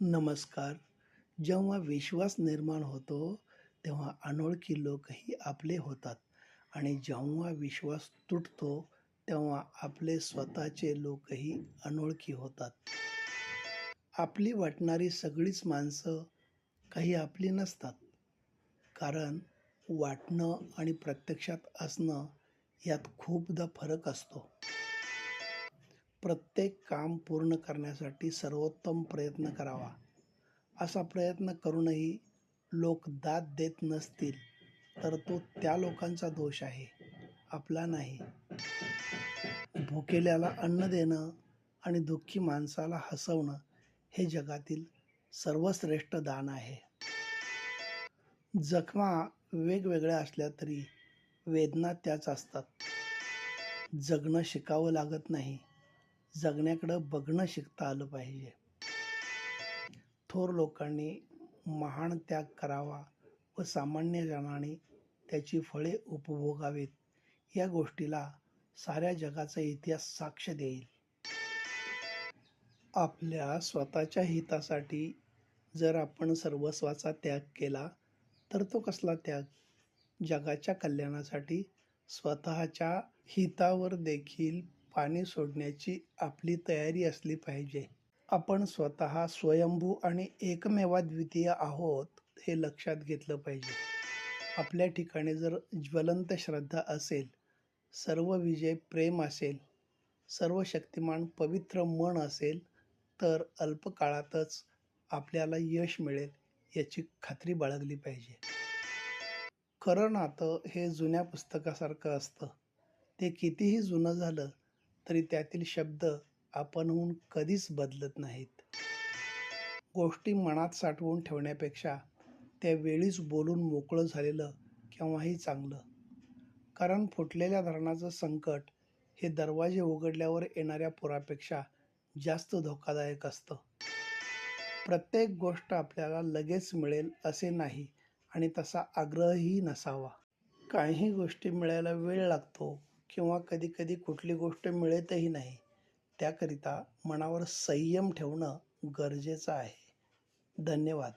नमस्कार. जेव्हा विश्वास निर्माण होतो, तेव्हा अनोळखी लोकही आपले होतात आणि जेव्हा विश्वास तुटतो, तेव्हा आपले स्वतःचे लोकही अनोळखी होतात. आपली वाटणारी सगळीच माणसं काही आपली नसतात. कारण वाटणं आणि प्रत्यक्षात असणं यात खूपदा फरक असतो. प्रत्येक काम पूर्ण करण्यासाठी सर्वोत्तम प्रयत्न करावा. असा प्रयत्न करूनही लोक दाद देत नसतील, तर तो त्या लोकांचा दोष आहे, आपला नाही. भुकेल्याला अन्न देणं आणि दुःखी माणसाला हसवणं हे जगातील सर्वश्रेष्ठ दान आहे. जखमा वेगवेगळ्या असल्या तरी वेदना त्याच असतात. जगणं शिकावं लागत नाही, जगण्याकडं बघणं शिकता आलं पाहिजे. थोर लोकांनी महान त्याग करावा व सामान्य जनाने त्याची फळे उपभोगावीत, या गोष्टीला साऱ्या जगाचा इतिहास साक्ष देईल. आपल्या स्वतःच्या हितासाठी जर आपण सर्वस्वाचा त्याग केला, तर तो कसला त्याग? जगाच्या कल्याणासाठी स्वतःच्या हितावर देखील पाणी सोडण्याची आपली तयारी असली पाहिजे. आपण स्वतः स्वयंभू आणि एकमेवाद्वितीय आहोत हे लक्षात घेतलं पाहिजे. आपल्या ठिकाणी जर ज्वलंत श्रद्धा असेल, सर्व विजय प्रेम असेल, सर्व शक्तिमान पवित्र मन असेल, तर अल्पकाळातच आपल्याला यश मिळेल याची खात्री बाळगली पाहिजे. खरं नातं हे जुन्या पुस्तकासारखं असतं. ते कितीही जुनं झालं तरी त्यातील शब्द आपणहून कधीच बदलत नाहीत. गोष्टी मनात साठवून ठेवण्यापेक्षा त्या वेळीच बोलून मोकळं झालेलं केव्हाही चांगलं. कारण फुटलेल्या धरणाचं संकट हे दरवाजे उघडल्यावर येणाऱ्या पुरापेक्षा जास्त धोकादायक असतं. प्रत्येक गोष्ट आपल्याला लगेच मिळेल असे नाही आणि तसा आग्रहही नसावा. काही गोष्टी मिळायला वेळ लागतो किंवा कधीकधी कुठली गोष्ट मिळतही नाही. त्याकरिता मनावर संयम ठेवणं गरजेचं आहे. धन्यवाद.